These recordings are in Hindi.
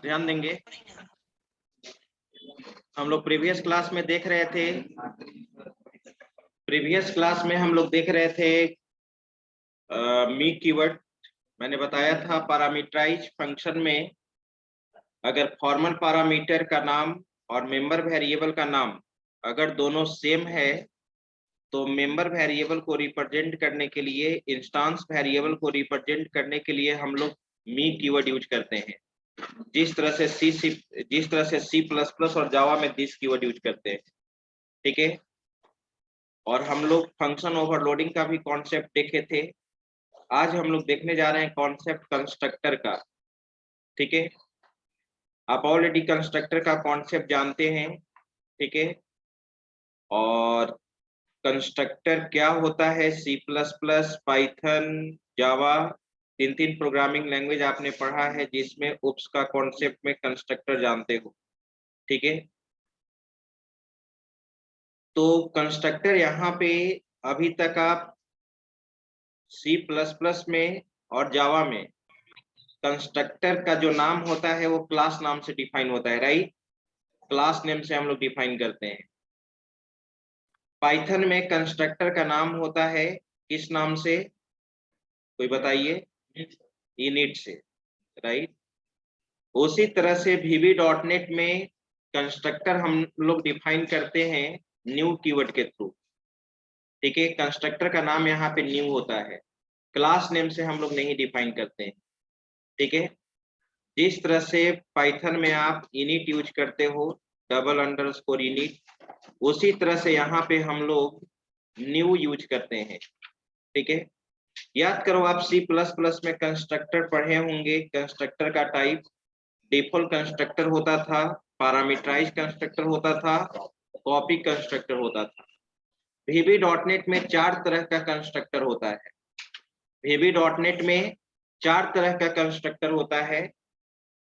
ध्यान देंगे। हम लोग प्रीवियस क्लास में देख रहे थे, मी कीवर्ड। मैंने बताया था पैरामीटराइज फंक्शन में अगर फॉर्मल पैरामीटर का नाम और मेंबर वेरिएबल का नाम अगर दोनों सेम है तो मेंबर वेरिएबल को रिप्रेजेंट करने के लिए, इंस्टेंस वेरिएबल को रिप्रेजेंट करने के लिए हम लोग मी कीवर्ड यूज करते हैं। जिस तरह से सी प्लस प्लस और जावा में दिस कीवर्ड यूज करते हैं। ठीक है। और हम लोग फंक्शन ओवरलोडिंग का भी कॉन्सेप्ट देखे थे। आज हम लोग देखने जा रहे हैं कॉन्सेप्ट कंस्ट्रक्टर का। ठीक है। आप ऑलरेडी कंस्ट्रक्टर का कॉन्सेप्ट जानते हैं। ठीक है। और कंस्ट्रक्टर क्या होता है, सी प्लस प्लस, पाइथन, जावा, तीन प्रोग्रामिंग लैंग्वेज आपने पढ़ा है जिसमें उप्स का कॉन्सेप्ट में कंस्ट्रक्टर जानते हो। ठीक है। तो कंस्ट्रक्टर यहाँ पे अभी तक आप सी प्लस प्लस में और जावा में कंस्ट्रक्टर का जो नाम होता है वो क्लास नाम से डिफाइन होता है, राइट। क्लास नेम से हम लोग डिफाइन करते हैं। पाइथन में कंस्ट्रक्टर का नाम होता है किस नाम से, कोई बताइए। इनिट से, राइट। उसी तरह से VB.NET में कंस्ट्रक्टर हम लोग डिफाइन करते हैं न्यू कीवर्ड के थ्रू। ठीक है। कंस्ट्रक्टर का नाम यहाँ पे न्यू होता है, क्लास नेम से हम लोग नहीं डिफाइन करते हैं। ठीक है। जिस तरह से पाइथन में आप इनिट यूज करते हो, $_ init, उसी तरह से यहाँ पे हम लोग न्यू यूज करते हैं। ठीक है। याद करो, आप सी प्लस प्लस में कंस्ट्रक्टर पढ़े होंगे। कंस्ट्रक्टर का टाइप डिफॉल्ट कंस्ट्रक्टर होता था, पैरामीटराइज कंस्ट्रक्टर होता था, कॉपी कंस्ट्रक्टर होता था। VB.NET में 4 तरह का कंस्ट्रक्टर होता है। VB.NET में 4 तरह का कंस्ट्रक्टर होता है: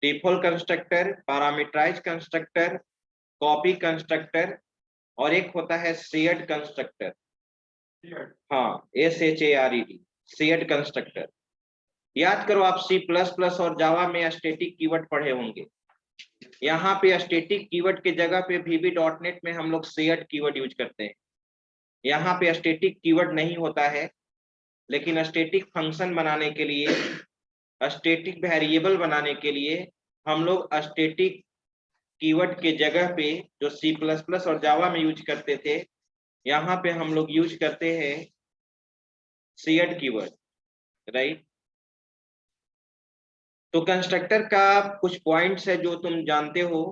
default constructor, parameterise constructor, copy constructor और एक होता है शेयर्ड कंस्ट्रक्टर। हाँ, SHARED, शेयर्ड कंस्ट्रक्टर। याद करो, आप सी प्लस प्लस और जावा में स्टैटिक कीवर्ड पढ़े होंगे। यहाँ पे स्टैटिक कीवर्ड के जगह पे VB.NET में हम लोग शेयर्ड कीवर्ड यूज करते हैं। यहाँ पे स्टैटिक कीवर्ड नहीं होता है, लेकिन स्टैटिक फंक्शन बनाने के लिए, स्टैटिक वेरिएबल बनाने के लिए हम लोग स्टैटिक कीवर्ड के जगह पे जो सी प्लस प्लस और जावा में यूज करते थे, यहाँ पे हम लोग यूज करते हैं शेयर्ड कीवर्ड, राइट। तो कंस्ट्रक्टर का कुछ पॉइंट्स है जो तुम जानते हो।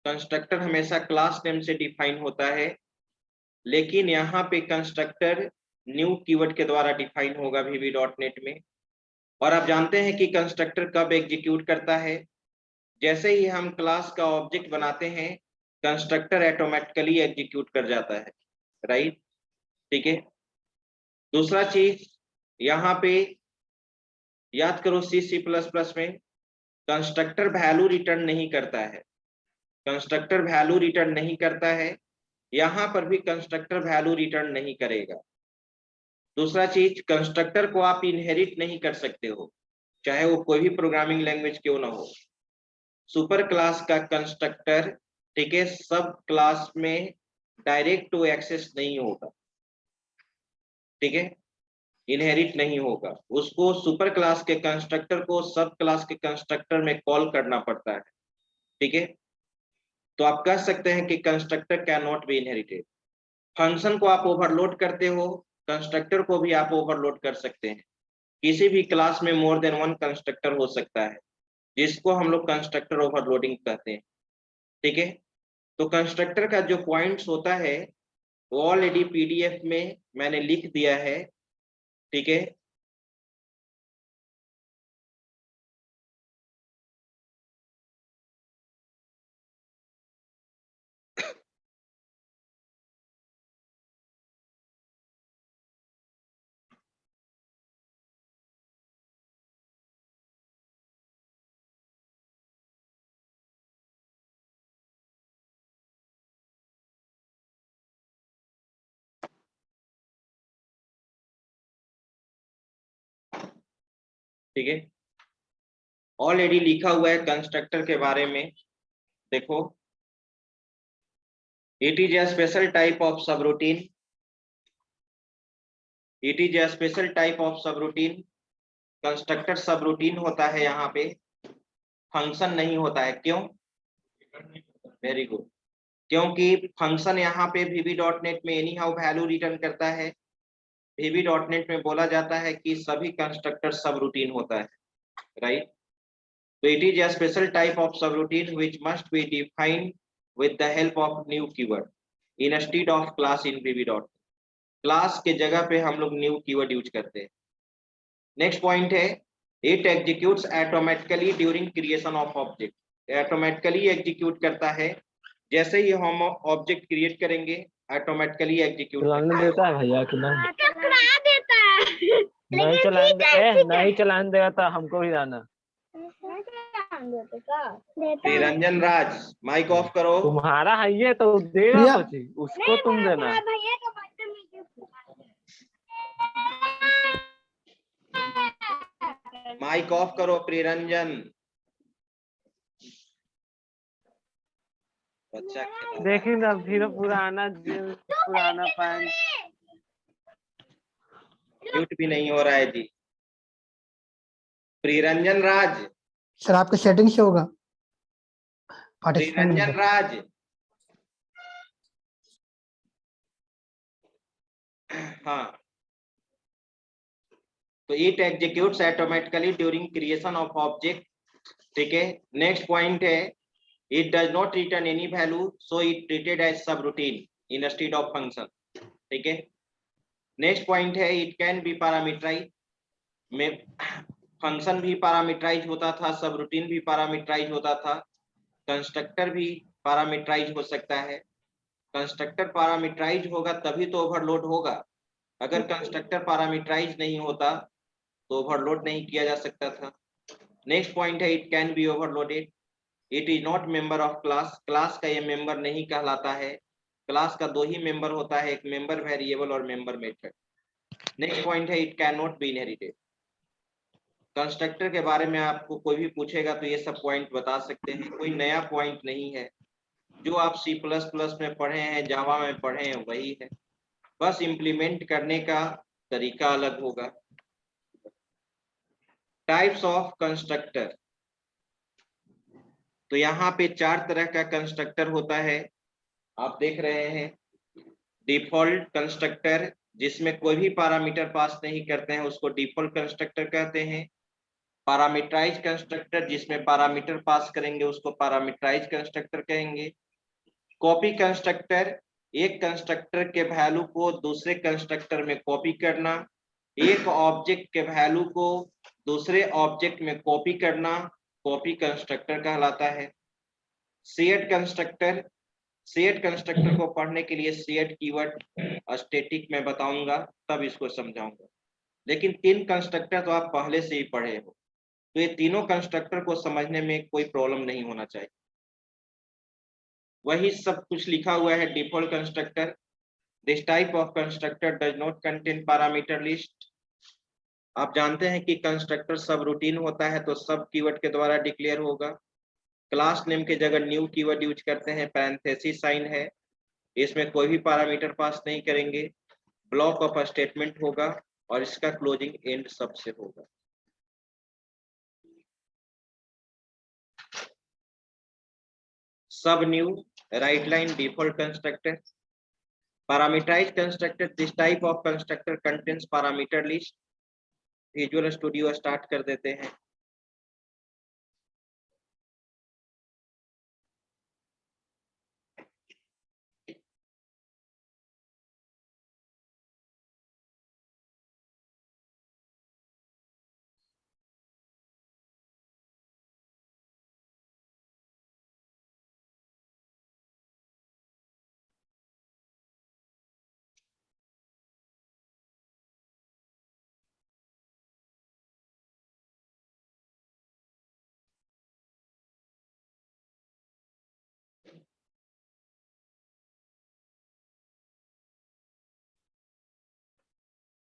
कंस्ट्रक्टर हमेशा क्लास नेम से डिफाइन होता है, लेकिन यहाँ पे कंस्ट्रक्टर न्यू कीवर्ड के द्वारा डिफाइन होगा VB.NET में। और आप जानते हैं कि कंस्ट्रक्टर कब एग्जीक्यूट करता है, जैसे ही हम क्लास का ऑब्जेक्ट बनाते हैं कंस्ट्रक्टर ऑटोमेटिकली एग्जीक्यूट कर जाता है, राइट। ठीक है। दूसरा चीज यहाँ पे याद करो, सी प्लस प्लस में कंस्ट्रक्टर वैल्यू रिटर्न नहीं करता है। कंस्ट्रक्टर वैल्यू रिटर्न नहीं करता है, यहाँ पर भी कंस्ट्रक्टर वैल्यू रिटर्न नहीं करेगा। दूसरा चीज, कंस्ट्रक्टर को आप इनहेरिट नहीं कर सकते हो, चाहे वो कोई भी प्रोग्रामिंग लैंग्वेज क्यों ना हो। सुपर क्लास का कंस्ट्रक्टर, ठीक है, सब क्लास में डायरेक्ट टू एक्सेस नहीं होगा। ठीक है। इनहेरिट नहीं होगा, उसको सुपर क्लास के कंस्ट्रक्टर को सब क्लास के कंस्ट्रक्टर में कॉल करना पड़ता है। ठीक है। तो आप कह सकते हैं कि constructor can not be inherited. Function को आप ओवरलोड करते हो, कंस्ट्रक्टर को भी आप ओवरलोड कर सकते हैं। किसी भी क्लास में मोर देन वन कंस्ट्रक्टर हो सकता है, जिसको हम लोग कंस्ट्रक्टर ओवरलोडिंग कहते हैं। ठीक है। तो कंस्ट्रक्टर का जो पॉइंट्स होता है वो ऑलरेडी PDF में मैंने लिख दिया है। ठीक है। ठीक है। ऑलरेडी लिखा हुआ है कंस्ट्रक्टर के बारे में। देखो, it is a special type of subroutine, it is a special type of subroutine. Constructor subroutine होता है यहाँ पे, फंक्शन नहीं होता है। क्यों? Very good. क्योंकि फंक्शन यहाँ पे VB.NET में एनी हाउ वैल्यू रिटर्न करता है। VB.NET में बोला जाता है कि सभी कंस्ट्रक्टर सबरूटीन होता है, right. So it is a special type of subroutine which must be defined with the help of new keyword instead of class in VB.NET। Class के जगह पे हम लोग न्यू कीवर्ड यूज करते हैं। नेक्स्ट पॉइंट है, it executes automatically during creation of object. Automatically execute करता है, जैसे ही हम ऑब्जेक्ट क्रिएट करेंगे ऑटोमेटिकली एग्जीक्यूट देता है भैया कि नहीं? टकरा देता है। नहीं चलाने देगा तो हमको भी जाना। निरंजन राज, माइक ऑफ करो। तुम्हारा है ये तो देगा बच्ची, उसको तुम देना। भैया का बदतमीजी। माइक ऑफ करो प्रिरंजन। बच्चा देखिए ना फिर पुराना पैंट म्यूट भी नहीं हो रहा है जी। प्रिरंजन राज, सर आपके सेटिंग से होगा। प्रिरंजन राज, हाँ। तो it executes automatically during creation of object, ठीक है। नेक्स्ट पॉइंट है, it does not return any value so it treated as subroutine instead of function, ठीक है। नेक्स्ट पॉइंट है, इट कैन बी पैरामीटराइज। में फंक्शन भी पैरामीटराइज होता था, सब रूटीन भी पैरामीटराइज होता था, कंस्ट्रक्टर भी पैरामीटराइज हो सकता है। कंस्ट्रक्टर पैरामीटराइज होगा तभी तो ओवरलोड होगा। अगर कंस्ट्रक्टर पैरामीटराइज नहीं होता तो ओवरलोड नहीं किया जा सकता था। नेक्स्ट पॉइंट है, it can B overloaded. It is not member of class. Class का ये मेंबर नहीं कहलाता है। क्लास का दो ही मेंबर होता है, एक मेंबर वेरिएबल और मेंबर मेथड। नेक्स्ट पॉइंट है, it can not be inherited. Constructor के बारे में आपको कोई भी पूछेगा तो ये सब पॉइंट बता सकते हैं, कोई नया पॉइंट नहीं है। जो आप C++ में पढ़े हैं, जावा में पढ़े हैं वही है, बस इम्प्लीमेंट करने का तरीका अलग होगा। टाइप्स ऑफ कंस्ट्रक्टर, तो यहाँ पे 4 तरह का कंस्ट्रक्टर होता है, आप देख रहे हैं। डिफॉल्ट कंस्ट्रक्टर, जिसमें कोई भी पैरामीटर पास नहीं करते हैं उसको डिफॉल्ट कंस्ट्रक्टर कहते हैं। पैरामीटराइज कंस्ट्रक्टर, जिसमें पैरामीटर पास करेंगे उसको पैरामीटराइज कंस्ट्रक्टर कहेंगे। कॉपी कंस्ट्रक्टर, एक कंस्ट्रक्टर के वैल्यू को दूसरे कंस्ट्रक्टर में कॉपी करना, एक ऑब्जेक्ट के वैल्यू को दूसरे ऑब्जेक्ट में कॉपी करना, कॉपी कंस्ट्रक्टर कहलाता है। शेयर्ड कंस्ट्रक्टर, शेयर्ड कंस्ट्रक्टर को पढ़ने के लिए शेयर्ड कीवर्ड स्टैटिक में बताऊंगा, तब इसको समझाऊंगा। लेकिन 3 कंस्ट्रक्टर तो आप पहले से ही पढ़े हो, तो ये तीनों कंस्ट्रक्टर को समझने में कोई प्रॉब्लम नहीं होना चाहिए। वही सब कुछ लिखा हुआ है। Default constructor, this type of constructor does not contain parameter list. आप जानते हैं कि कंस्ट्रक्टर सब रूटीन होता है तो सब कीवर्ड के द्वारा डिक्लेयर होगा। क्लास नेम के जगह न्यू कीवर्ड यूज करते हैं, पैरेंथेसिस साइन है, इसमें कोई भी पैरामीटर पास नहीं करेंगे। ब्लॉक ऑफ स्टेटमेंट होगा और इसका क्लोजिंग एंड सब से होगा। सब new, write line, default constructor. Parameterized constructor, this type of constructor contains parameter list. Visual Studio start कर देते हैं।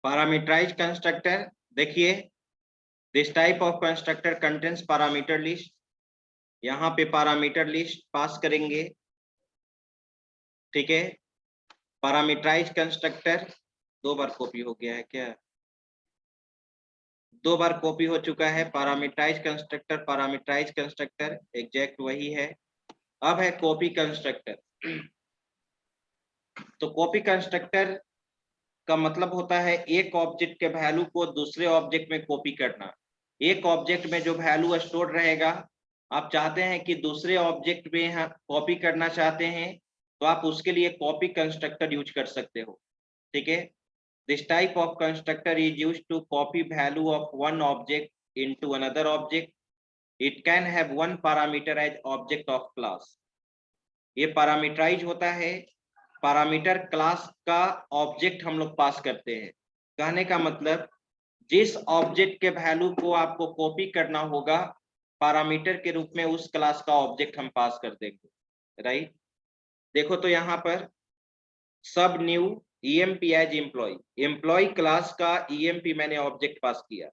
पैरामीटराइज्ड कंस्ट्रक्टर देखिए, this type of constructor contains parameter list. यहाँ पे पैरामीटर लिस्ट पास करेंगे, ठीक है। पैरामीटराइज कंस्ट्रक्टर 2 बार कॉपी हो गया है क्या? 2 बार कॉपी हो चुका है। पैरामीटराइज कंस्ट्रक्टर एग्जैक्ट वही है। अब है कॉपी कंस्ट्रक्टर। तो कॉपी कंस्ट्रक्टर का मतलब होता है एक ऑब्जेक्ट के वैल्यू को दूसरे ऑब्जेक्ट में कॉपी करना। एक ऑब्जेक्ट में जो वैल्यू स्टोर रहेगा, आप चाहते हैं कि दूसरे ऑब्जेक्ट में कॉपी करना चाहते हैं, तो आप उसके लिए कॉपी कंस्ट्रक्टर यूज कर सकते हो, ठीक है। This type of constructor is used to copy value of one object into another object. It can have one parameter as object of class. ये पैरामीटराइज होता है। पैरामीटर क्लास का ऑब्जेक्ट हम लोग पास करते हैं। कहने का मतलब जिस ऑब्जेक्ट के वैल्यू को आपको कॉपी करना होगा, पैरामीटर के रूप में उस क्लास का ऑब्जेक्ट हम पास कर देंगे, राइट। देखो तो यहाँ पर सब new EMP as employee, employee class का ईएमपी मैंने ऑब्जेक्ट पास किया।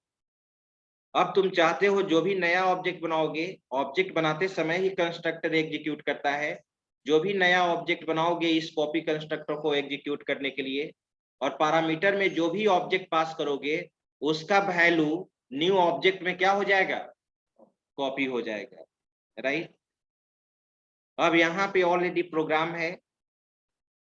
अब तुम चाहते हो जो भी नया ऑब्जेक्ट बनाओगे, ऑब्जेक्ट बनाते समय ही कंस्ट्रक्टर एग्जीक्यूट करता है। जो भी नया ऑब्जेक्ट बनाओगे इस कॉपी कंस्ट्रक्टर को एग्जीक्यूट करने के लिए, और पैरामीटर में जो भी ऑब्जेक्ट पास करोगे उसका वैल्यू न्यू ऑब्जेक्ट में क्या हो जाएगा? कॉपी हो जाएगा, राइट। अब यहाँ पे ऑलरेडी प्रोग्राम है।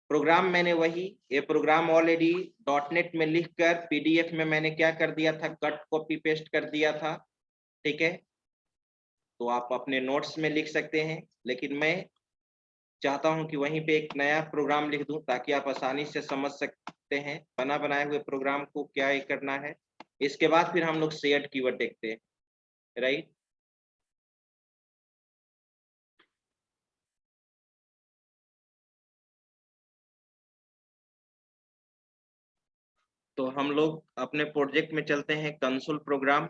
प्रोग्राम मैंने वही, ये प्रोग्राम ऑलरेडी .NET में लिखकर पीडीएफ में मैंने क्या कर दिया था, कट कॉपी पेस्ट कर दिया था, ठीक है। तो आप अपने नोट्स में लिख सकते हैं, लेकिन मैं चाहता हूं कि वहीं पे एक नया प्रोग्राम लिख दूं ताकि आप आसानी से समझ सकते हैं बना बनाए हुए प्रोग्राम को क्या ये करना है। इसके बाद फिर हम लोग शेयर्ड कीवर्ड देखते हैं, राइट। तो हम लोग अपने प्रोजेक्ट में चलते हैं, कंसोल प्रोग्राम।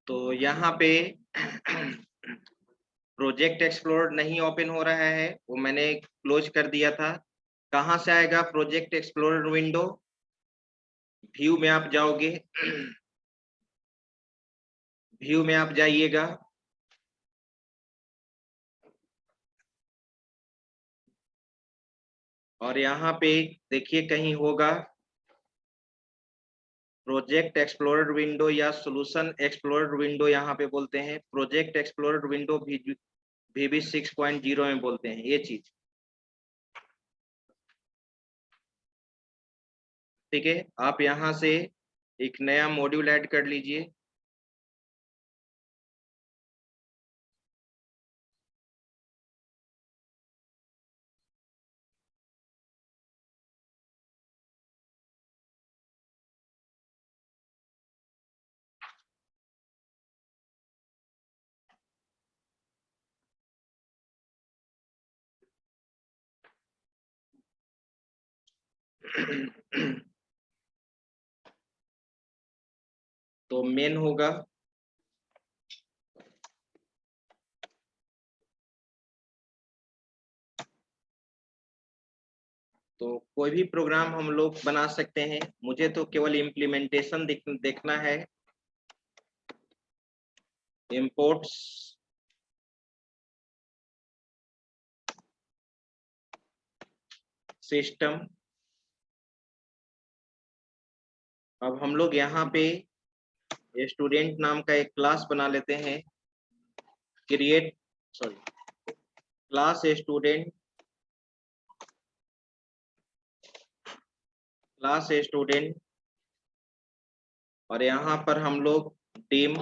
तो यहाँ पे प्रोजेक्ट एक्सप्लोरर नहीं ओपन हो रहा है, वो मैंने क्लोज कर दिया था। कहाँ से आएगा प्रोजेक्ट एक्सप्लोरर विंडो? व्यू में आप जाओगे, व्यू में आप जाइएगा, और यहाँ पे देखिए कहीं होगा प्रोजेक्ट एक्सप्लोरर विंडो या सॉल्यूशन एक्सप्लोरर विंडो, यहाँ पे बोलते हैं प्रोजेक्ट एक्सप्लोरर विंडो VB 6.0 में बोलते हैं ये चीज, ठीक है। आप यहाँ से एक नया मॉड्यूल ऐड कर लीजिए। तो मेन होगा, तो कोई भी प्रोग्राम हम लोग बना सकते हैं, मुझे तो केवल इम्प्लीमेंटेशन देखना है। Imports system. अब हम लोग यहाँ पे स्टूडेंट नाम का एक क्लास बना लेते हैं। क्लास स्टूडेंट, और यहाँ पर हम लोग dim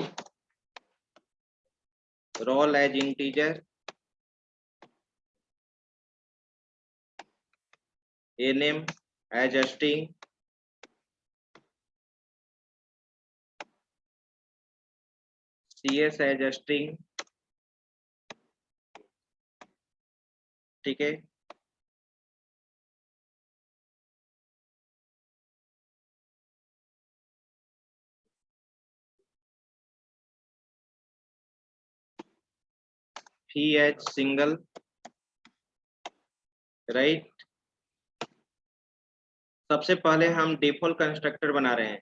roll as integer, name as string, CS as string. ठीक है, फी एज सिंगल, राइट। सबसे पहले हम डिफॉल्ट कंस्ट्रक्टर बना रहे हैं।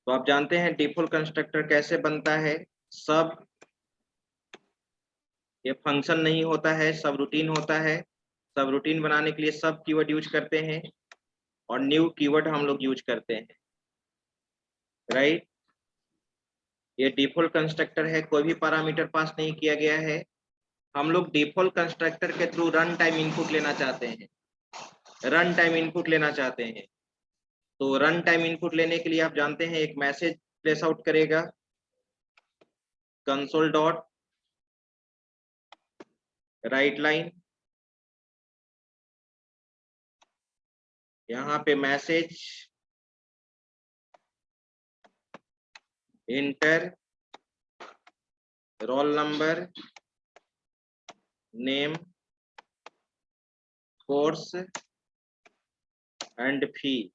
तो आप जानते हैं डिफॉल्ट कंस्ट्रक्टर कैसे बनता है। सब ये फंक्शन नहीं होता है, सब रूटीन होता है। सब रूटीन बनाने के लिए सब कीवर्ड यूज करते हैं और न्यू कीवर्ड हम लोग यूज करते हैं, राइट। ये डिफॉल्ट कंस्ट्रक्टर है, कोई भी पैरामीटर पास नहीं किया गया है। हम लोग डिफॉल्ट कंस्ट्रक्टर के थ्रू रन टाइम इनपुट लेना चाहते हैं। रन टाइम इनपुट लेना चाहते हैं, तो रन टाइम इनपुट लेने के लिए आप जानते हैं एक मैसेज प्लेस आउट करेगा, कंसोल डॉट राइट लाइन। यहाँ पे message enter roll number, name, course and fee.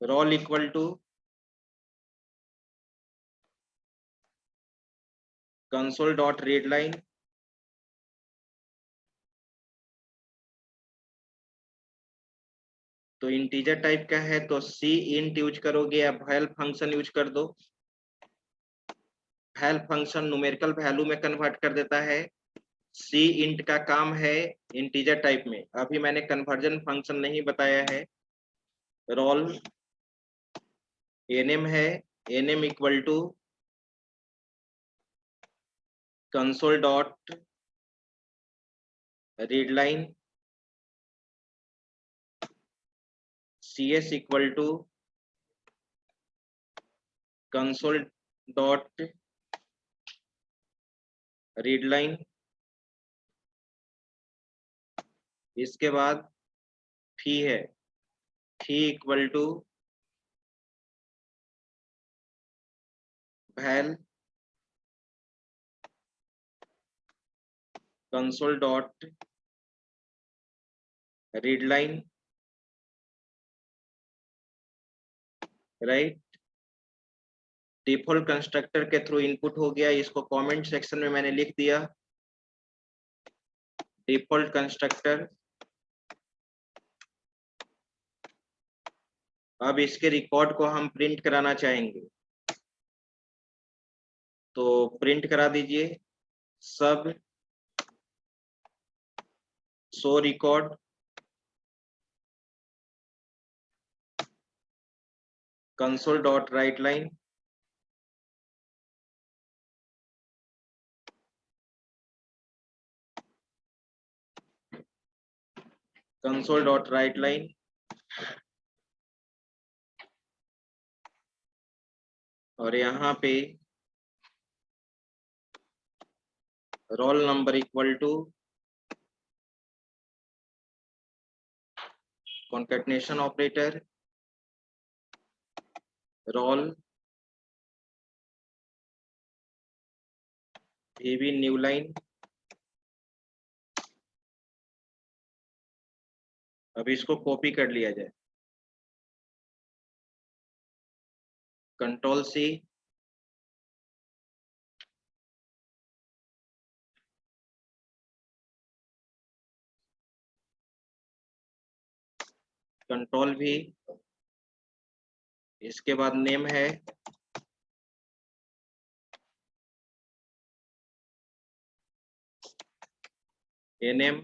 Roll equal to console dot read line, तो इंटीजर टाइप का है तो सी इंट यूज करोगे या वैल फंक्शन यूज कर दो। वैल फंक्शन न्यूमेरिकल वैल्यू में कन्वर्ट कर देता है। सी इंट का काम है इंटीजर टाइप में। अभी मैंने कन्वर्जन फंक्शन नहीं बताया है। रोल एनएम है, NM equal to console dot read line, CS equal to console dot read line. इसके बाद फी है, fee equal to val console dot read line, right. Default constructor के थ्रू इनपुट हो गया, इसको कमेंट सेक्शन में मैंने लिख दिया। Default constructor. अब इसके रिकॉर्ड को हम प्रिंट कराना चाहेंगे, तो प्रिंट करा दीजिए। सब show record console dot write line, console dot write line. और यहाँ पे roll number equal to concatenation operator roll VB new line. अब इसको कॉपी कर लिया जाए, कंट्रोल C, कंट्रोल भी, इसके बाद नेम है, एनएम,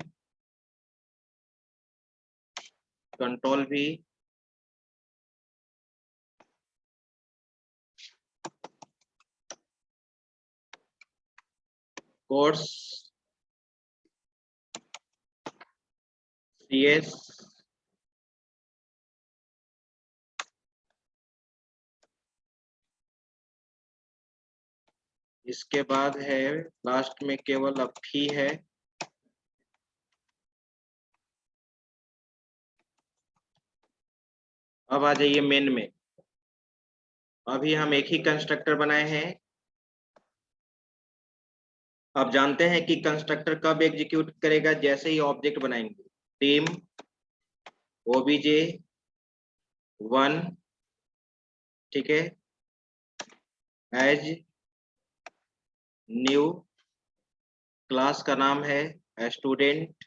कंट्रोल भी, कोर्स, सीएस, इसके बाद है लास्ट में केवल अब फी है, अब आ जाइए मेन में। अभी हम एक ही कंस्ट्रक्टर बनाए हैं। अब जानते हैं कि कंस्ट्रक्टर कब एग्जीक्यूट करेगा, जैसे ही ऑब्जेक्ट बनाएंगे। टीम ओबीजे 1, ठीक है, एज न्यू, क्लास का नाम है स्टूडेंट।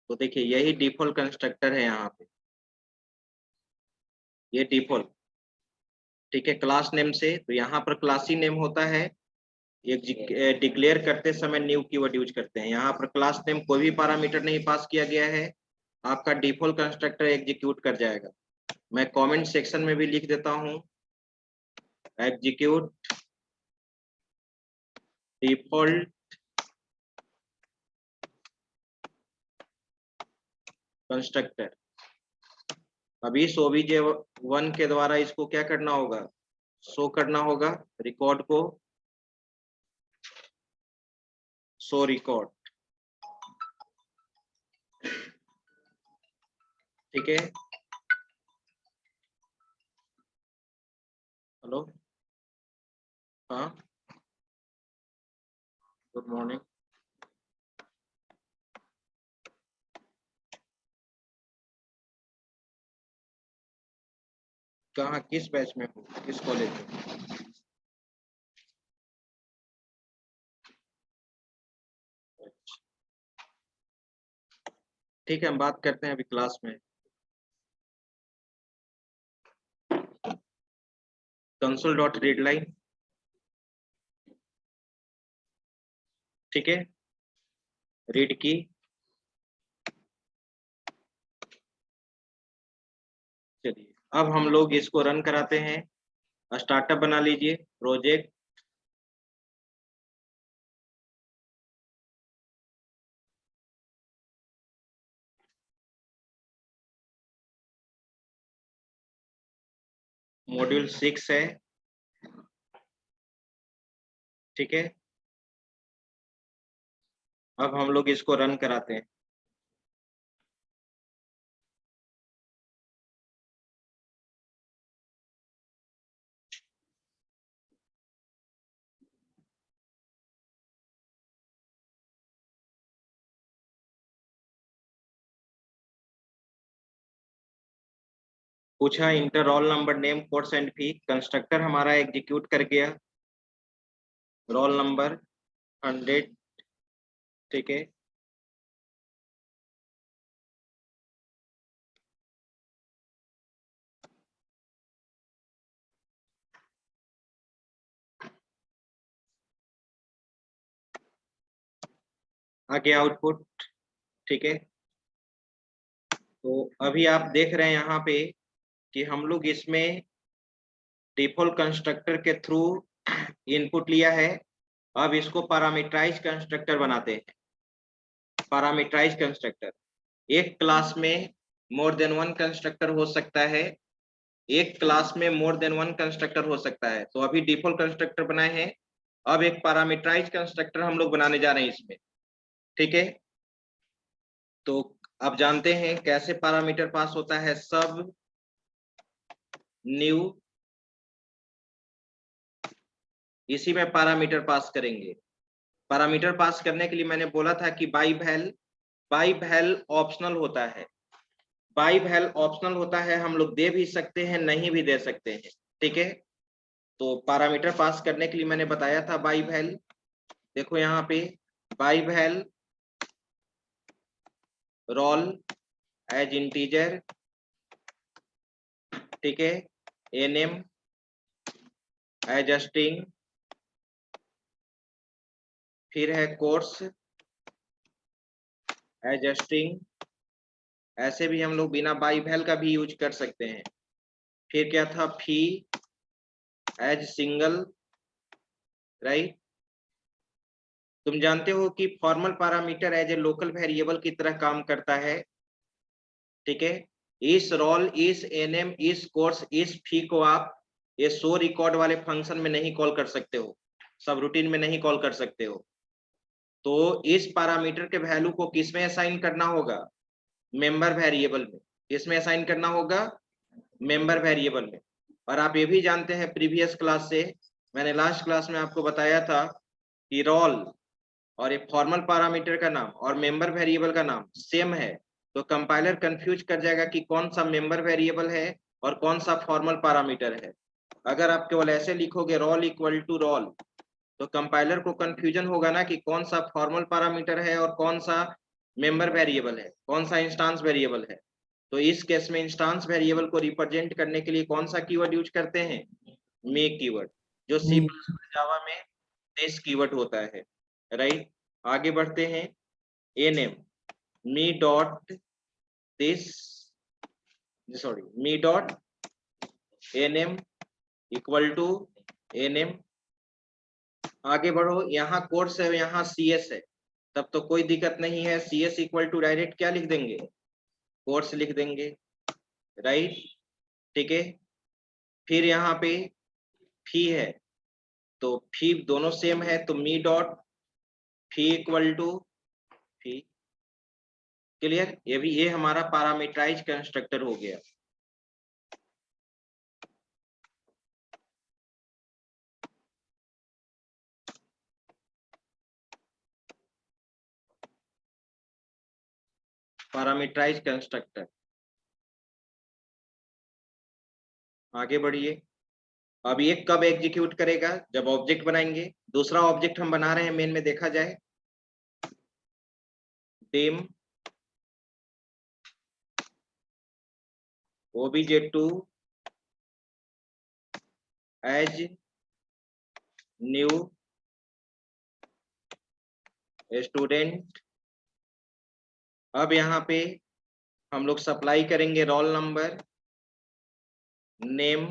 तो देखिए यही डिफॉल्ट कंस्ट्रक्टर है यहाँ पे, ये डिफॉल्ट, ठीक है, क्लास नेम से। तो यहाँ पर क्लासी नेम होता है, एक डिक्लेयर करते समय न्यू कीवर्ड यूज करते हैं। यहाँ पर क्लास नेम कोई भी पैरामीटर नहीं पास किया गया है, आपका डिफॉल्ट कंस्ट्रक्टर एग्जीक्यूट कर जाएगा। मैं कमेंट सेक्शन में भी लिख देता हूँ, एग्जीक्यूट डिफॉल्ट कंस्ट्रक्टर। अभी इस OBJ1 के द्वारा इसको क्या करना होगा, शो करना होगा, रिकॉर्ड को शो रिकॉर्ड, ठीक है। हेलो, हाँ, गुड मॉर्निंग। कहाँ, किस बैच में हो, किस कॉलेज में? ठीक है, हम बात करते हैं अभी क्लास में। कंसोल डॉट रीड लाइन, ठीक है, रीड की, चलिए अब हम लोग इसको रन कराते हैं। स्टार्टअप बना लीजिए, प्रोजेक्ट, मॉड्यूल 6 है, ठीक है। अब हम लोग इसको रन कराते हैं। पूछा inter roll number, name, course and fee. Constructor हमारा एग्जीक्यूट कर गया, रोल नंबर 100, ठीक है। आगे आउटपुट, ठीक है। तो अभी आप देख रहे हैं यहाँ पे कि हम लोग इसमें डिफॉल्ट कंस्ट्रक्टर के थ्रू इनपुट लिया है। अब इसको पैरामीटराइज कंस्ट्रक्टर बनाते हैं। पैरामीटराइज कंस्ट्रक्टर, एक क्लास में मोर देन वन कंस्ट्रक्टर हो सकता है, एक क्लास में मोर देन वन कंस्ट्रक्टर हो सकता है। तो अभी डिफॉल्ट कंस्ट्रक्टर बनाए हैं, अब एक पैरामीटराइज कंस्ट्रक्टर हम लोग बनाने जा रहे हैं इसमें, ठीक है। तो अब जानते हैं कैसे पैरामीटर पास होता है, सब न्यू, इसी में पैरामीटर पास करेंगे। पैरामीटर पास करने के लिए मैंने बोला था कि बाई वैल ऑप्शनल होता है, बाई वैल ऑप्शनल होता है, हम लोग दे भी सकते हैं, नहीं भी दे सकते हैं, ठीक है। तो पैरामीटर पास करने के लिए मैंने बताया था बाई वैल, देखो यहाँ पे by val roll as integer, ठीक है, एनएम एज स्ट्रिंग, फिर है कोर्स एज स्ट्रिंग, ऐसे भी हम लोग बिना बाई वैल का भी यूज कर सकते हैं। फिर क्या था, फी एज सिंगल, राइट। तुम जानते हो कि formal parameter as a local variable की तरह काम करता है, ठीक है। इस रोल, इस एनएम, इस कोर्स, इस फी को आप ये शो रिकॉर्ड वाले फंक्शन में नहीं कॉल कर सकते हो, सब रूटीन में नहीं कॉल कर सकते हो। तो इस पैरामीटर के वैल्यू को किसमें असाइन करना होगा, मेंबर वेरिएबल में। किसमें असाइन करना होगा, मेंबर वेरिएबल में। और आप ये भी जानते हैं प्रीवियस क्लास से, मैंने लास्ट क्लास में आपको बताया था कि रोल और एक फॉर्मल पैरामीटर का नाम और मेंबर वेरिएबल का नाम सेम है, तो कंपाइलर कंफ्यूज कर जाएगा कि कौन सा मेंबर वेरिएबल है और कौन सा फॉर्मल पैरामीटर है। अगर आप केवल ऐसे लिखोगे रोल इक्वल टू रोल, तो कंपाइलर को कंफ्यूजन होगा ना कि कौन सा फॉर्मल पैरामीटर है और कौन सा मेंबर वेरिएबल है, कौन सा इंस्टांस वेरिएबल है। तो इस केस में इंस्टांस वेरिएबल को रिप्रेजेंट करने के लिए कौन सा कीवर्ड यूज करते हैं, मेक कीवर्ड, जो सी जावा में दिस कीवर्ड होता है, राइट। आगे बढ़ते हैं, NM me dot this, sorry me dot NM equal to NM. आगे बढ़ो, यहाँ कोर्स है, यहाँ सीएस है, तब तो कोई दिक्कत नहीं है, सीएस इक्वल टू डायरेक्ट क्या लिख देंगे, कोर्स लिख देंगे, राइट, ठीक है। फिर यहाँ पे फी है, तो फी दोनों सेम है, तो me dot fee equal to fee. Clear, ये भी, ये हमारा पैरामीटराइज कंस्ट्रक्टर हो गया। Parameterize constructor. आगे बढ़िए, अब ये कब एग्जीक्यूट करेगा, जब ऑब्जेक्ट बनाएंगे। दूसरा ऑब्जेक्ट हम बना रहे हैं मेन में, देखा जाए, dim obj2 as new student। अब यहाँ पे हम लोग सप्लाई करेंगे रोल नंबर, नेम,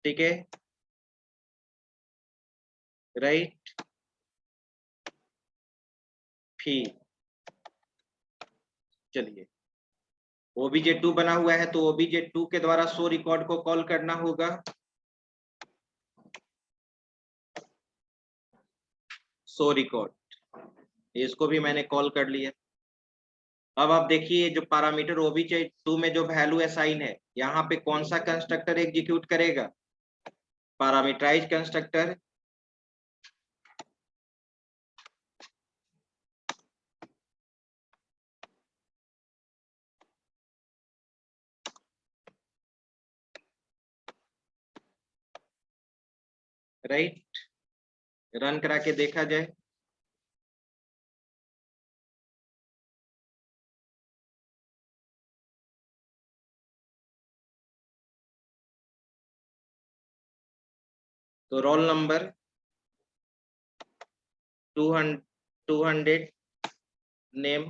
ठीक है, राइट, फी। चलिए, obj2 बना हुआ है, तो obj2 के द्वारा शो रिकॉर्ड को कॉल करना होगा, शो रिकॉर्ड, इसको भी मैंने कॉल कर लिया। अब आप देखिए, जो पैरामीटर obj2 में जो वैल्यू असाइन है, यहाँ पे कौन सा कंस्ट्रक्टर एग्जीक्यूट करेगा, पैरामीटराइज कंस्ट्रक्टर। राइट, रन करा के देखा जाए। तो रोल नंबर 200, नेम,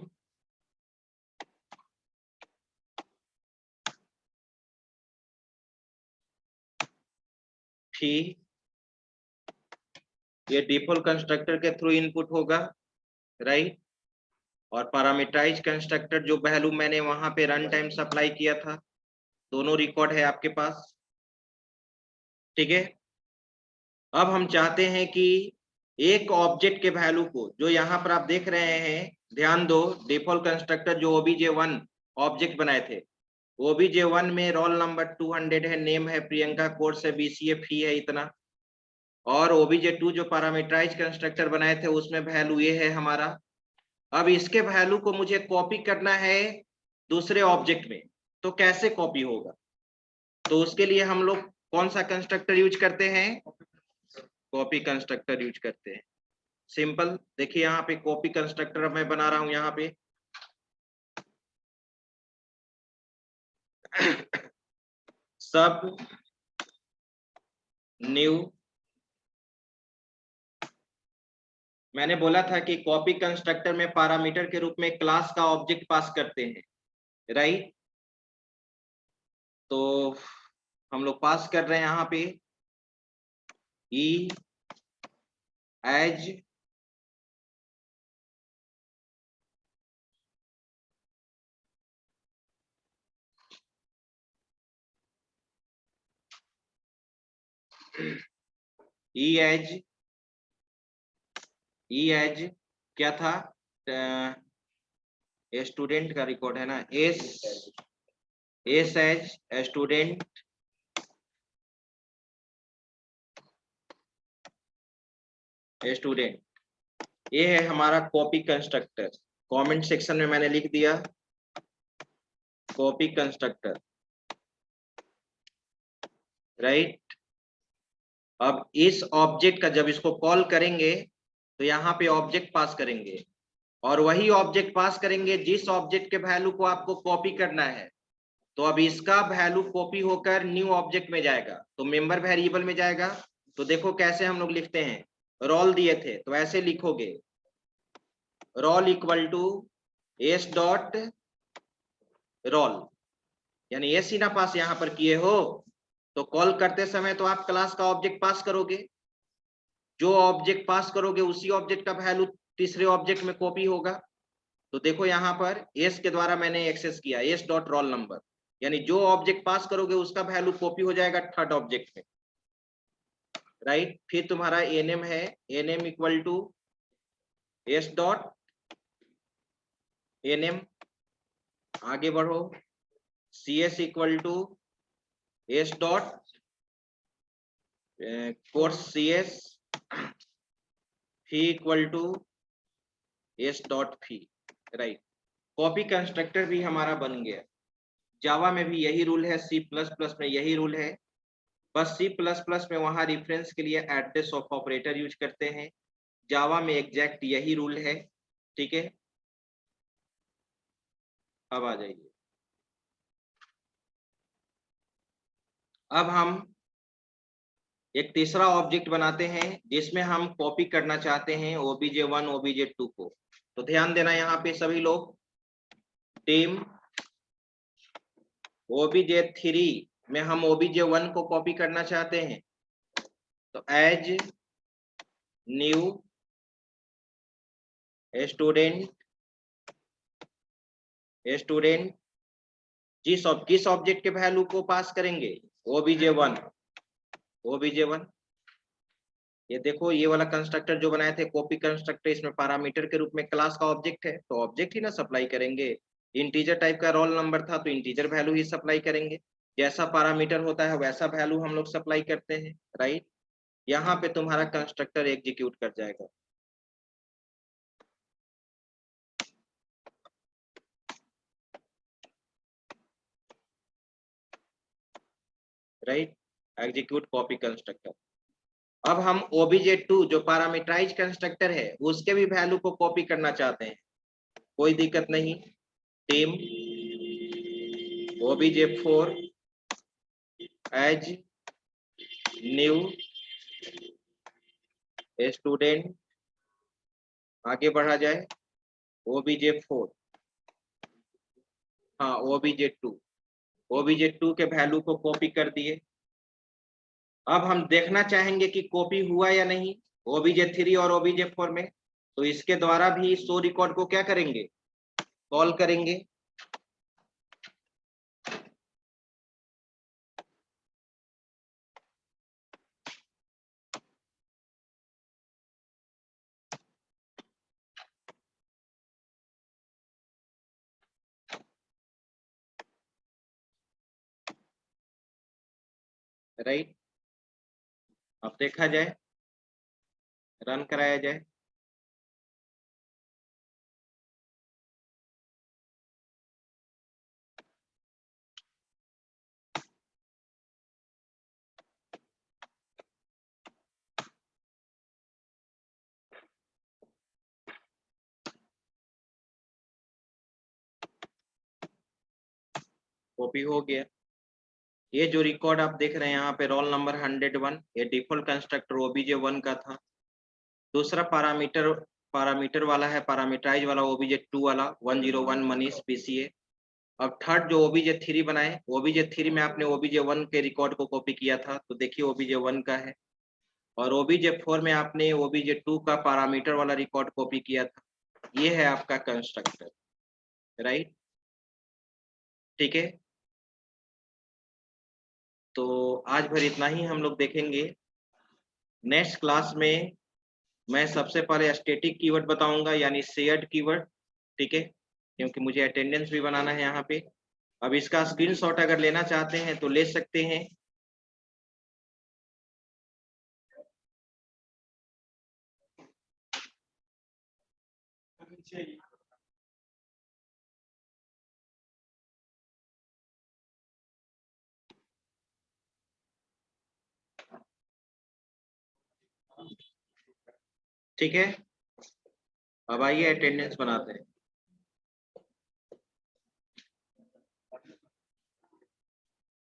फी, ये डिफॉल्ट कंस्ट्रक्टर के थ्रू इनपुट होगा, राइट। और पैरामीटराइज कंस्ट्रक्टर जो वैल्यू मैंने वहां पे रन टाइम सप्लाई किया था, दोनों रिकॉर्ड है आपके पास, ठीक है। अब हम चाहते हैं कि एक ऑब्जेक्ट के वैल्यू को, जो यहाँ पर आप देख रहे हैं, ध्यान दो, डिफॉल्ट कंस्ट्रक्टर जो obj1 ऑब्जेक्ट बनाए थे, obj1 में रोल नंबर 200 है, नेम है प्रियंका, कोर्स है BCA, फी है इतना। और obj2 जो पैरामीटराइज कंस्ट्रक्टर बनाए थे, उसमें वैल्यू ये है हमारा। अब इसके वैल्यू को मुझे कॉपी करना है दूसरे ऑब्जेक्ट में, तो कैसे कॉपी होगा, तो उसके लिए हम लोग कौन सा कंस्ट्रक्टर यूज करते हैं, कॉपी कंस्ट्रक्टर यूज करते हैं। सिंपल। देखिए यहाँ पे कॉपी कंस्ट्रक्टर मैं बना रहा हूं यहाँ पे। सब न्यू, मैंने बोला था कि कॉपी कंस्ट्रक्टर में पैरामीटर के रूप में क्लास का ऑब्जेक्ट पास करते हैं, राइट। तो हम लोग पास कर रहे हैं यहाँ पे ई एज ई एज क्या था, स्टूडेंट का रिकॉर्ड है ना, एस एज स्टूडेंट ये है हमारा कॉपी कंस्ट्रक्टर। कमेंट सेक्शन में मैंने लिख दिया कॉपी कंस्ट्रक्टर, राइट। अब इस ऑब्जेक्ट का जब इसको कॉल करेंगे तो यहाँ पे ऑब्जेक्ट पास करेंगे, और वही ऑब्जेक्ट पास करेंगे जिस ऑब्जेक्ट के वैल्यू को आपको कॉपी करना है। तो अब इसका वैल्यू कॉपी होकर न्यू ऑब्जेक्ट में जाएगा, तो मेंबर वेरिएबल में जाएगा। तो देखो कैसे हम लोग लिखते हैं, रोल दिए थे तो ऐसे लिखोगे roll equal to S dot roll, यानी एस ही ना पास यहाँ पर किए हो, तो कॉल करते समय तो आप क्लास का ऑब्जेक्ट पास करोगे, जो ऑब्जेक्ट पास करोगे उसी ऑब्जेक्ट का वैल्यू तीसरे ऑब्जेक्ट में कॉपी होगा। तो देखो यहाँ पर एस के द्वारा मैंने एक्सेस किया एस डॉट रोल नंबर, यानी जो ऑब्जेक्ट पास करोगे उसका वैल्यू कॉपी हो जाएगा थर्ड ऑब्जेक्ट में, राइट। फिर तुम्हारा एनएम है, NM equal to S dot NM, आगे बढ़ो, C S equal to S dot course C S, fee equal to S dot fee, right. Copy constructor भी हमारा बन गया। जावा में भी यही रूल है, सी प्लस प्लस में यही रूल है, बस सी प्लस प्लस में वहां रेफरेंस के लिए एड्रेस ऑफ ऑपरेटर यूज करते हैं, जावा में एग्जैक्ट यही रूल है, ठीक है। अब आ जाइए, अब हम एक तीसरा ऑब्जेक्ट बनाते हैं जिसमें हम कॉपी करना चाहते हैं obj1 obj2 को। तो ध्यान देना यहाँ पे सभी लोग, टीम obj3 में हम obj1 को कॉपी करना चाहते हैं, तो एज न्यू स्टूडेंट किस ऑब्जेक्ट के वैल्यू को पास करेंगे, obj1। ये देखो ये वाला कंस्ट्रक्टर जो बनाए थे कॉपी कंस्ट्रक्टर, इसमें पैरामीटर के रूप में क्लास का ऑब्जेक्ट है, तो ऑब्जेक्ट ही ना सप्लाई करेंगे। इंटीजर टाइप का रोल नंबर था तो इंटीजर वैल्यू ही सप्लाई करेंगे, जैसा पैरामीटर होता है वैसा वैल्यू हम लोग सप्लाई करते हैं, राइट। यहाँ पे तुम्हारा कंस्ट्रक्टर एग्जीक्यूट कर जाएगा, राइट, एग्जीक्यूट कॉपी कंस्ट्रक्टर। अब हम obj2 जो पैरामीटराइज कंस्ट्रक्टर है उसके भी वैल्यू को कॉपी करना चाहते हैं, कोई दिक्कत नहीं, team obj4 as new student, आगे बढ़ा जाए obj4, हाँ obj2 के वैल्यू को कॉपी कर दिए। अब हम देखना चाहेंगे कि कॉपी हुआ या नहीं obj3 और obj4 में, तो इसके द्वारा भी शो रिकॉर्ड को क्या करेंगे, कॉल करेंगे। राइट, अब देखा जाए, रन कराया जाए, कॉपी हो गया। ये जो रिकॉर्ड आप देख रहे हैं यहाँ पे रोल नंबर 101, ये डिफॉल्ट कंस्ट्रक्टर obj1 का था। दूसरा पैरामीटर वाला है, पैरामीटराइज वाला obj2 वाला 101 मनीष PCA। अब थर्ड जो obj3 बनाए, obj3 में आपने obj1 के रिकॉर्ड को कॉपी किया था, तो देखिए obj1 का है। और obj4 में आपने obj2 का पैरामीटर वाला रिकॉर्ड कॉपी किया था। ये है आपका कंस्ट्रक्टर, राइट। ठीक है, तो आज भर इतना ही हम लोग देखेंगे। नेक्स्ट क्लास में मैं सबसे पहले स्टैटिक कीवर्ड बताऊंगा, यानी शेयर्ड कीवर्ड। ठीक है, क्योंकि मुझे अटेंडेंस भी बनाना है यहाँ पे। अब इसका स्क्रीनशॉट अगर लेना चाहते हैं तो ले सकते हैं। ठीक है, अब आइए अटेंडेंस बनाते हैं।